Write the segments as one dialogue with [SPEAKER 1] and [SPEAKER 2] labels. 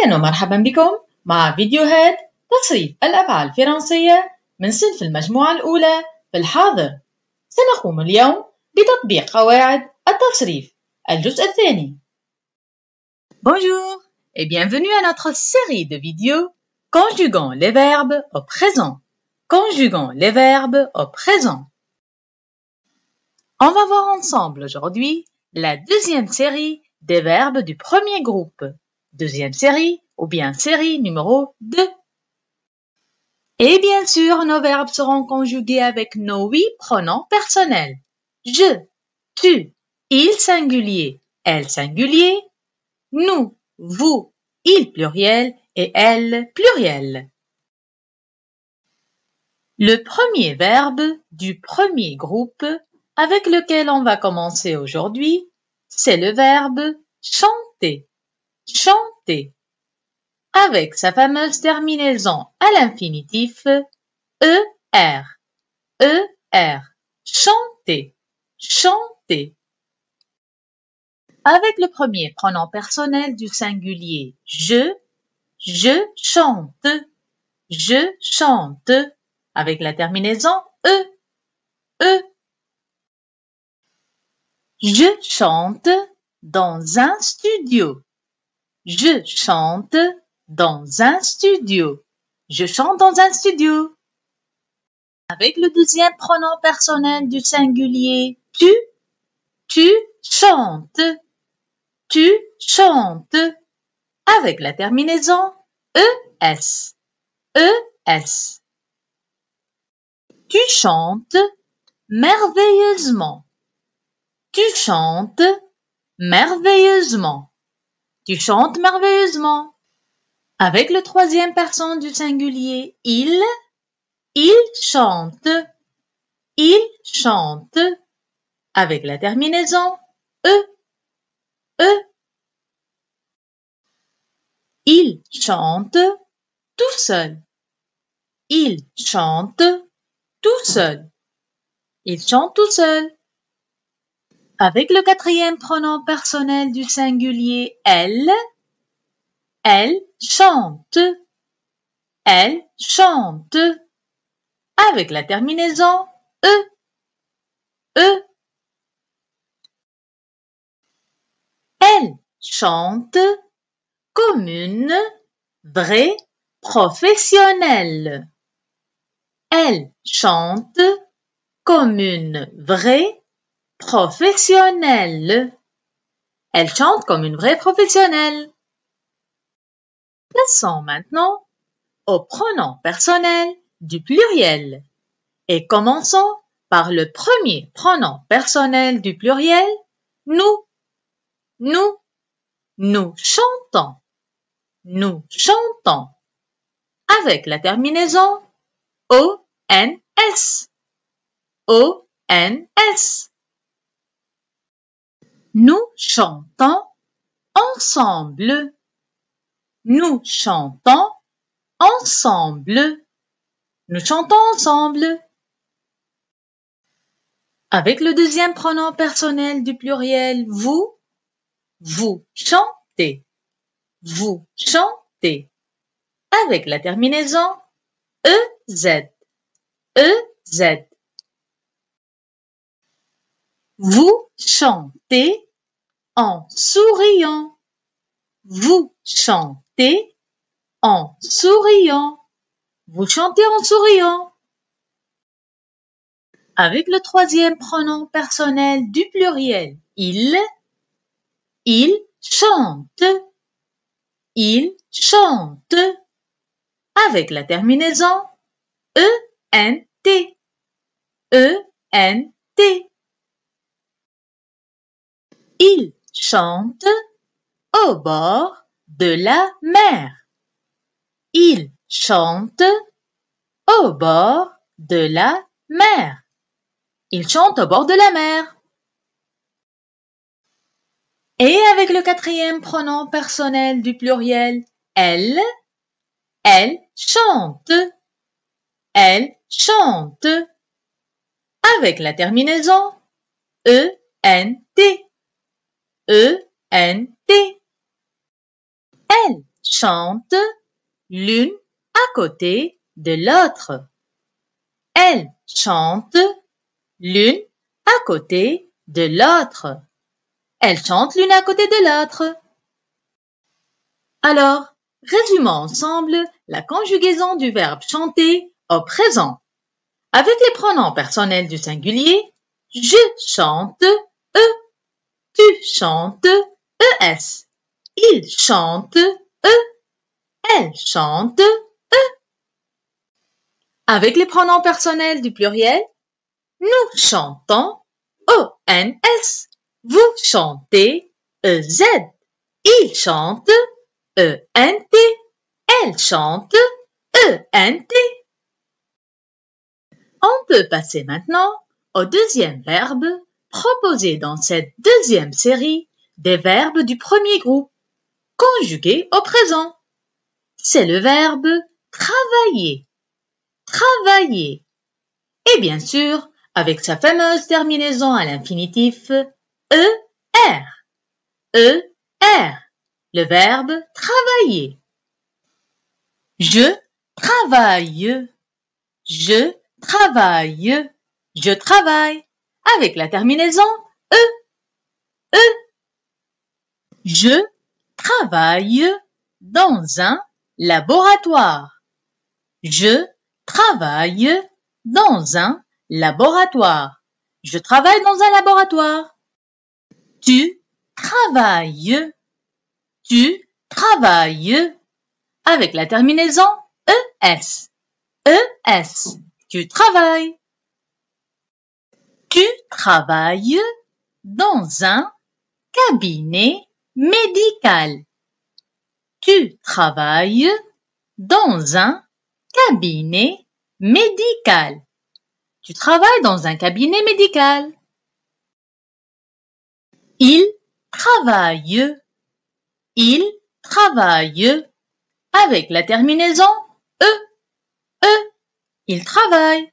[SPEAKER 1] أهلا ومرحبا بكم مع فيديوهات تصريف الأفعال الفرنسية من صنف المجموعة الأولى في الحاضر. سنقوم اليوم بتطبيق قواعد التصريف الجزء الثاني. Bonjour et bienvenue à notre série de vidéos conjuguant les verbes au présent. Conjuguant les verbes au présent. On va voir ensemble aujourd'hui la deuxième série des verbes du premier groupe. Deuxième série ou bien série numéro 2. Et bien sûr, nos verbes seront conjugués avec nos 8 pronoms personnels. Je, tu, il singulier, elle singulier, nous, vous, il pluriel et elle pluriel. Le premier verbe du premier groupe avec lequel on va commencer aujourd'hui, c'est le verbe chanter. Chanter. Avec sa fameuse terminaison à l'infinitif ER. ER. Chanter. Chanter. Avec le premier pronom personnel du singulier je chante. Je chante. Avec la terminaison E. Je chante dans un studio. Je chante dans un studio. Je chante dans un studio. Avec le deuxième pronom personnel du singulier tu chantes. Tu chantes. Avec la terminaison ES. ES. Tu chantes merveilleusement. Tu chantes merveilleusement. Tu chantes merveilleusement. Avec le troisième personne du singulier il chante. Il chante. Avec la terminaison E. Il chante tout seul. Il chante tout seul. Il chante tout seul. Avec le quatrième pronom personnel du singulier elle chante. Elle chante. Avec la terminaison E. Elle chante comme une vraie professionnelle. Elle chante comme une vraie professionnelle. Elle chante comme une vraie professionnelle. Passons maintenant au pronom personnel du pluriel et commençons par le premier pronom personnel du pluriel, nous. Nous. Nous chantons. Nous chantons. Avec la terminaison ONS. ONS. Nous chantons ensemble. Nous chantons ensemble. Nous chantons ensemble. Avec le deuxième pronom personnel du pluriel vous chantez. Vous chantez. Avec la terminaison EZ. EZ. Vous chantez en souriant. Vous chantez en souriant. Vous chantez en souriant. Avec le troisième pronom personnel du pluriel il chante. Il chante. Avec la terminaison ENT. ENT. Il chante au bord de la mer. Il chante au bord de la mer. Il chante au bord de la mer. Et avec le quatrième pronom personnel du pluriel elle chante. Elle chante. Avec la terminaison ENT. ENT. Elle chantent l'une à côté de l'autre. Elles chantent l'une à côté de l'autre. Elles chantent l'une à côté de l'autre. Alors, résumons ensemble la conjugaison du verbe chanter au présent. Avec les pronoms personnels du singulier, je chante, tu chantes, es. Il chante, elle chante, Avec les pronoms personnels du pluriel, nous chantons, ONS. Vous chantez, EZ. Il chante, ENT. Elle chante, ENT. On peut passer maintenant au deuxième verbe proposé dans cette deuxième série des verbes du premier groupe, conjugués au présent. C'est le verbe travailler. Travailler. Et bien sûr, avec sa fameuse terminaison à l'infinitif ER. ER. Le verbe travailler. Je travaille. Je travaille. Je travaille. Avec la terminaison E. Je travaille dans un laboratoire. Je travaille dans un laboratoire. Je travaille dans un laboratoire. Tu travailles. Tu travailles. Avec la terminaison ES. ES. Tu travailles. Tu travailles dans un cabinet médical. Tu travailles dans un cabinet médical. Tu travailles dans un cabinet médical. Il travaille. Il travaille. Avec la terminaison E. Il travaille.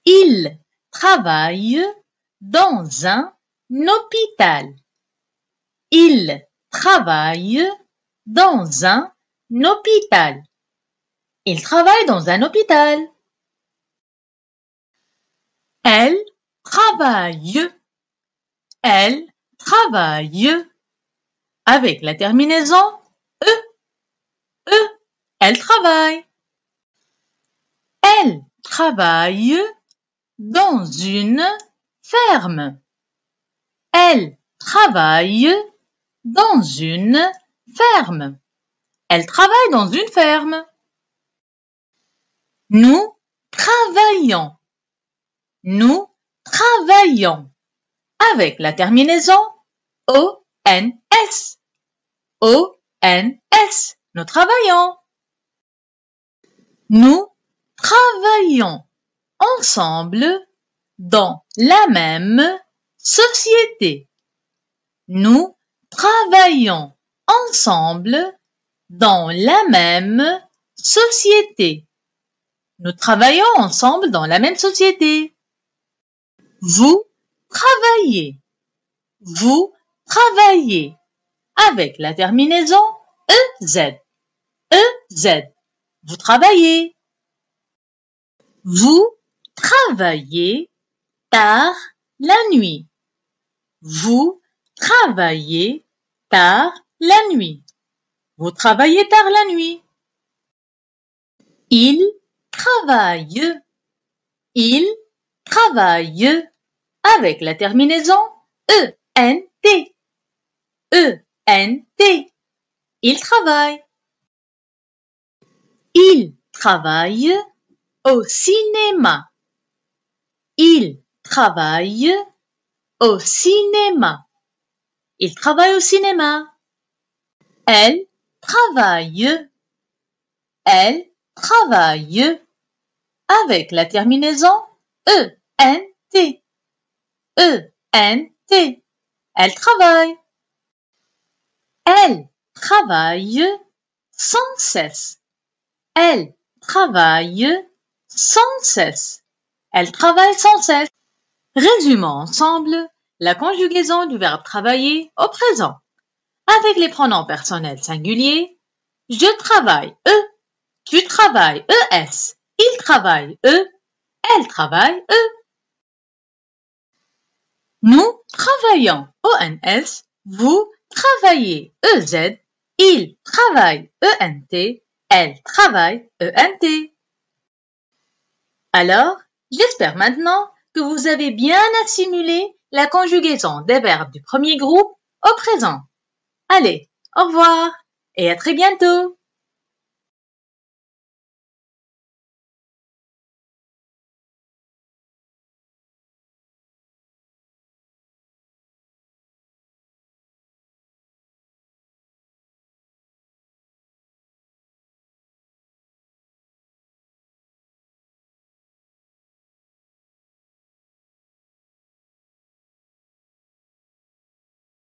[SPEAKER 1] Il travaille dans un hôpital. Il travaille dans un hôpital. Il travaille dans un hôpital. Elle travaille. Elle travaille. Avec la terminaison E. Elle travaille. Elle travaille dans une ferme. Elle travaille dans une ferme. Elle travaille dans une ferme. Nous travaillons. Nous travaillons. Avec la terminaison ONS. ONS. Nous travaillons. Nous travaillons ensemble dans la même société. Nous travaillons ensemble dans la même société. Nous travaillons ensemble dans la même société. Vous travaillez. Vous travaillez. Avec la terminaison EZ. EZ. Vous travaillez. Vous travaillez tard la nuit. Vous travaillez tard la nuit. Vous travaillez tard la nuit. Il travaille. Il travaille. Avec la terminaison ENT. ENT. Il travaille. Il travaille au cinéma. Il travaille au cinéma. Il travaille au cinéma. Elle travaille. Elle travaille. Avec la terminaison ENT. ENT. Elle travaille. Elle travaille sans cesse. Elle travaille sans cesse. Elle travaille sans cesse. Résumons ensemble la conjugaison du verbe travailler au présent. Avec les pronoms personnels singuliers, je travaille, eux, tu travailles, ES, il travaille, eux, elle travaille, eux. Nous travaillons, ONS, vous travaillez, EZ, il travaille, ENT, elle travaille, ENT. Alors, j'espère maintenant que vous avez bien assimilé la conjugaison des verbes du premier groupe au présent. Allez, au revoir et à très bientôt.